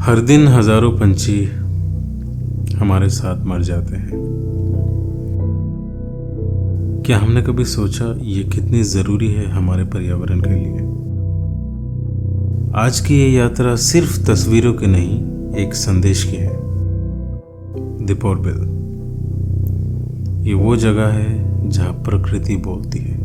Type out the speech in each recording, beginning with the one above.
हर दिन हजारों पंछी हमारे साथ मर जाते हैं। क्या हमने कभी सोचा ये कितनी जरूरी है हमारे पर्यावरण के लिए? आज की ये यात्रा सिर्फ तस्वीरों की नहीं, एक संदेश की है। दीपोर बिल ये वो जगह है जहां प्रकृति बोलती है।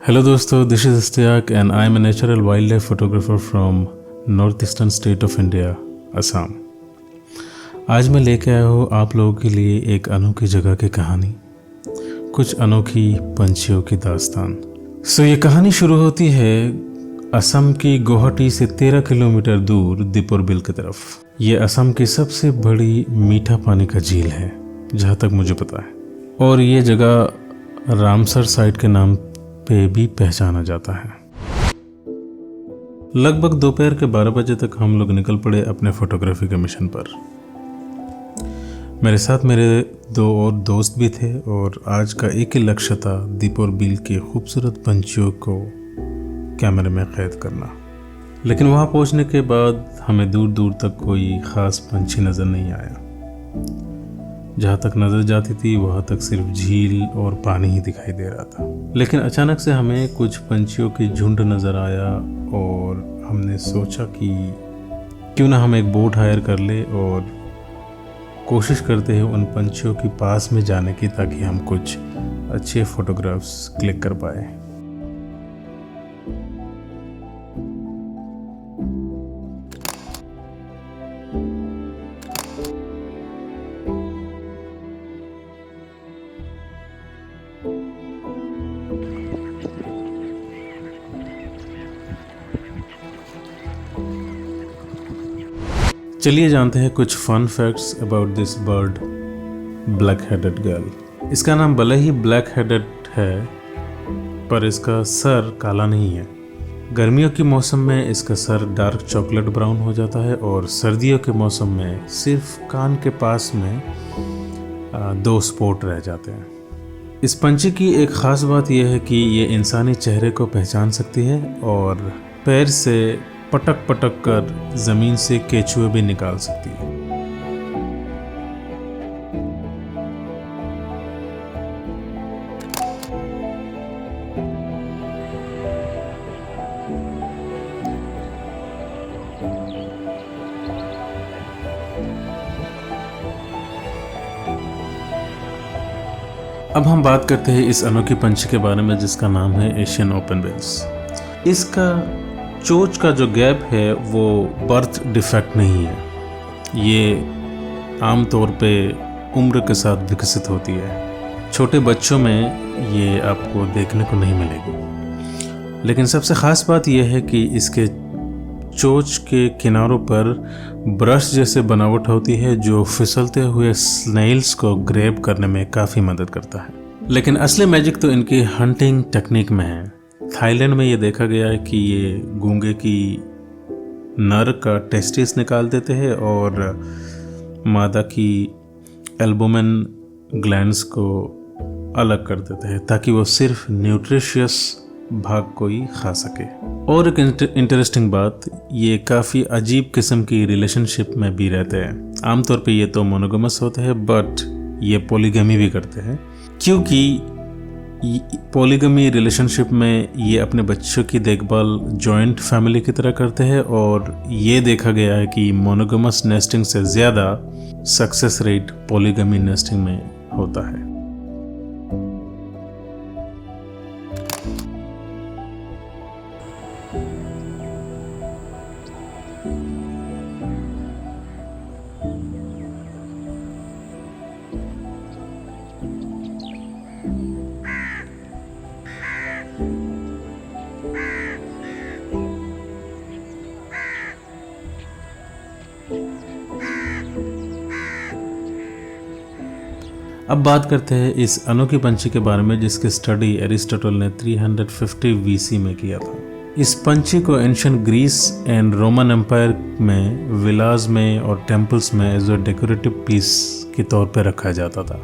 हेलो दोस्तों, this is Ishtiaq and I am a natural wildlife photographer from north eastern state of India, Assam. आज मैं लेके आया हूँ आप लोगों के लिए एक अनोखी जगह की कहानी, कुछ अनोखी पंछियों की दास्तान। ये कहानी शुरू होती है असम की गुवाहाटी से 13 किलोमीटर दूर दीपोर बिल की तरफ। ये असम की सबसे बड़ी मीठा पानी का झील है जहाँ तक मुझे पता है, और ये जगह रामसर साइट के नाम पे भी पहचाना जाता है। लगभग दोपहर के 12 बजे तक हम लोग निकल पड़े अपने फोटोग्राफी के मिशन पर। मेरे साथ मेरे 2 और दोस्त भी थे और आज का एक ही लक्ष्य था दीपोर बिल के खूबसूरत पंछियों को कैमरे में कैद करना। लेकिन वहां पहुंचने के बाद हमें दूर दूर तक कोई खास पंछी नजर नहीं आया। जहाँ तक नजर जाती थी वहाँ तक सिर्फ झील और पानी ही दिखाई दे रहा था। लेकिन अचानक से हमें कुछ पंछियों की झुंड नजर आया और हमने सोचा कि क्यों ना हम एक बोट हायर कर ले और कोशिश करते हैं उन पंछियों के पास में जाने की, ताकि हम कुछ अच्छे फोटोग्राफ्स क्लिक कर पाए। चलिए जानते हैं कुछ fun facts about this bird, black headed gull. इसका नाम भले ही ब्लैक हेडेड है, पर इसका सर काला नहीं है। गर्मियों के मौसम में इसका सर डार्क चॉकलेट ब्राउन हो जाता है और सर्दियों के मौसम में सिर्फ कान के पास में 2 स्पॉट रह जाते हैं। इस पंछी की एक ख़ास बात यह है कि ये इंसानी चेहरे को पहचान सकती है और पैर से पटक पटक कर जमीन से केचुए भी निकाल सकती है। अब हम बात करते हैं इस अनोखी पंछी के बारे में जिसका नाम है एशियन ओपनबिल्स। इसका चोंच का जो गैप है वो बर्थ डिफेक्ट नहीं है, ये आमतौर पे उम्र के साथ विकसित होती है। छोटे बच्चों में ये आपको देखने को नहीं मिलेगी। लेकिन सबसे ख़ास बात यह है कि इसके चोंच के किनारों पर ब्रश जैसे बनावट होती है जो फिसलते हुए स्नेल्स को ग्रैब करने में काफ़ी मदद करता है। लेकिन असली मैजिक तो इनकी हंटिंग टेक्निक में है। थाईलैंड में ये देखा गया है कि ये गूंगे की नर का टेस्टिस निकाल देते हैं और मादा की एल्बुमिन ग्लैंड्स को अलग कर देते हैं ताकि वो सिर्फ न्यूट्रिशियस भाग को ही खा सके। और एक इंटरेस्टिंग बात, ये काफ़ी अजीब किस्म की रिलेशनशिप में भी रहते हैं। आमतौर पे ये तो मोनोगमस होते हैं, बट ये पॉलीगमी भी करते हैं, क्योंकि पॉलीगमी रिलेशनशिप में ये अपने बच्चों की देखभाल जॉइंट फैमिली की तरह करते हैं और ये देखा गया है कि मोनोगमस नेस्टिंग से ज़्यादा सक्सेस रेट पॉलीगमी नेस्टिंग में होता है। अब बात करते हैं इस अनोखी पंछी के बारे में जिसकी स्टडी एरिस्टोटल ने 350 BC में किया था। इस पंछी को ancient Greece and Roman empire में विलास में और टेम्पल्स में एज अ डेकोरेटिव पीस के तौर पर रखा जाता था।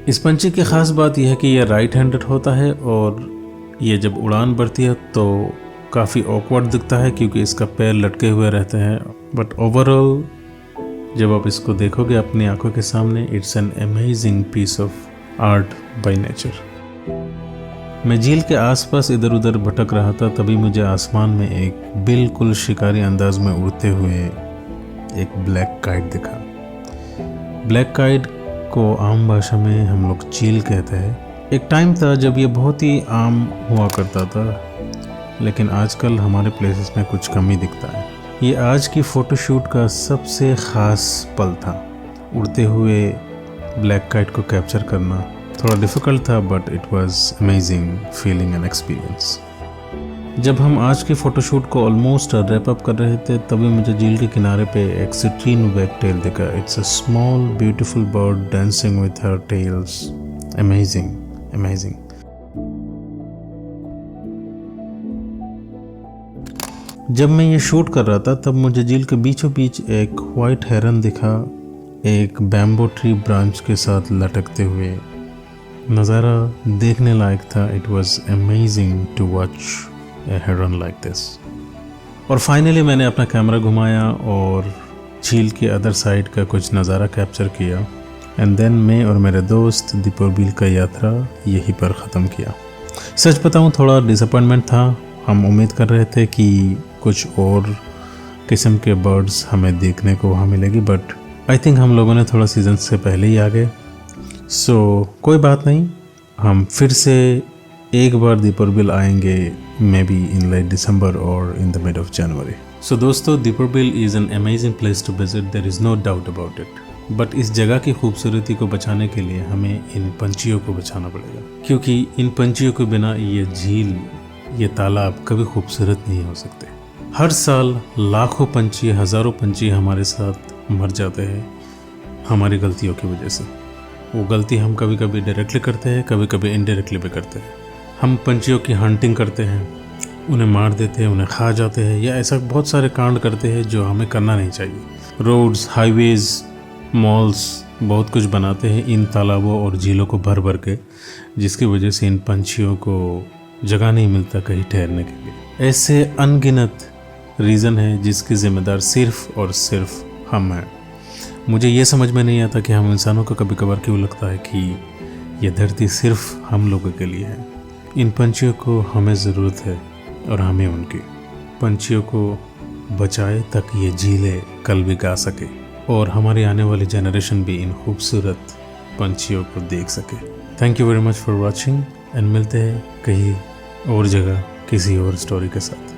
इस पंछी की ख़ास बात यह है कि यह राइट हैंडेड होता है और ये जब उड़ान भरती है तो काफ़ी ऑकवर्ड दिखता है क्योंकि इसका पैर लटके हुए रहते हैं, बट ओवरऑल जब आप इसको देखोगे अपनी आंखों के सामने, it's an amazing piece of art by nature. मैं झील के आसपास इधर उधर भटक रहा था, तभी मुझे आसमान में एक बिल्कुल शिकारी अंदाज में उड़ते हुए एक ब्लैक काइट दिखा। ब्लैक काइट को आम भाषा में हम लोग चील कहते हैं। एक टाइम था जब ये बहुत ही आम हुआ करता था, लेकिन आजकल हमारे प्लेसेस में कुछ कम ही दिखता है। ये आज की फ़ोटोशूट का सबसे ख़ास पल था। उड़ते हुए ब्लैक काइट को कैप्चर करना थोड़ा डिफ़िकल्ट था, but it was amazing feeling and experience. जब हम आज की फ़ोटोशूट को ऑलमोस्ट रैप अप कर रहे थे, तभी मुझे झील के किनारे पे एक सिट्रीन वैगटेल दिखा। It's a small beautiful bird dancing with her tails. Amazing amazing. जब मैं ये शूट कर रहा था तब मुझे झील के बीचों बीच एक वाइट हेरन दिखा, एक बैम्बो ट्री ब्रांच के साथ लटकते हुए। नज़ारा देखने लायक था। It was amazing to watch a heron like this. और फाइनली मैंने अपना कैमरा घुमाया और झील के अदर साइड का कुछ नज़ारा कैप्चर किया, एंड देन मैं और मेरे दोस्त दीपर बिल का यात्रा यहीं पर ख़त्म किया। सच बताऊं, थोड़ा डिसअपॉइंटमेंट था। हम उम्मीद कर रहे थे कि कुछ और किस्म के बर्ड्स हमें देखने को वहाँ मिलेगी, बट आई थिंक हम लोगों ने थोड़ा सीज़न से पहले ही आ गए। सो कोई बात नहीं, हम फिर से एक बार दीपर बिल आएंगे, may be in like December और in the mid of January. So दोस्तों, Deepor Beel is an amazing place to visit, there is no doubt about it. But इस जगह की खूबसूरती को बचाने के लिए हमें इन पंछियों को बचाना पड़ेगा, क्योंकि इन पंछियों के बिना ये झील, ये तालाब कभी खूबसूरत नहीं हो सकते। हर साल लाखों पंछी, हज़ारों पंछी हमारे साथ मर जाते हैं हमारी गलतियों की वजह से। वो गलती हम कभी कभी डायरेक्टली करते हैं, कभी कभी इनडायरेक्टली भी करते हैं। हम पंछियों की हंटिंग करते हैं, उन्हें मार देते हैं, उन्हें खा जाते हैं, या ऐसा बहुत सारे कांड करते हैं जो हमें करना नहीं चाहिए। रोड्स, हाईवेज़, मॉल्स, बहुत कुछ बनाते हैं इन तालाबों और झीलों को भर भर के, जिसकी वजह से इन पंछियों को जगह नहीं मिलता कहीं ठहरने के लिए। ऐसे अनगिनत रीज़न है जिसकी ज़िम्मेदार सिर्फ़ और सिर्फ हम हैं। मुझे ये समझ में नहीं आता कि हम इंसानों को कभी कभार क्यों लगता है कि ये धरती सिर्फ हम लोगों के लिए है। इन पंछियों को हमें ज़रूरत है और हमें उनकी। पंछियों को बचाए ताकि ये झीलें कल भी गा सके और हमारी आने वाली जनरेशन भी इन खूबसूरत पंछियों को देख सके। Thank you very much for watching, and मिलते हैं कहीं और जगह किसी और स्टोरी के साथ।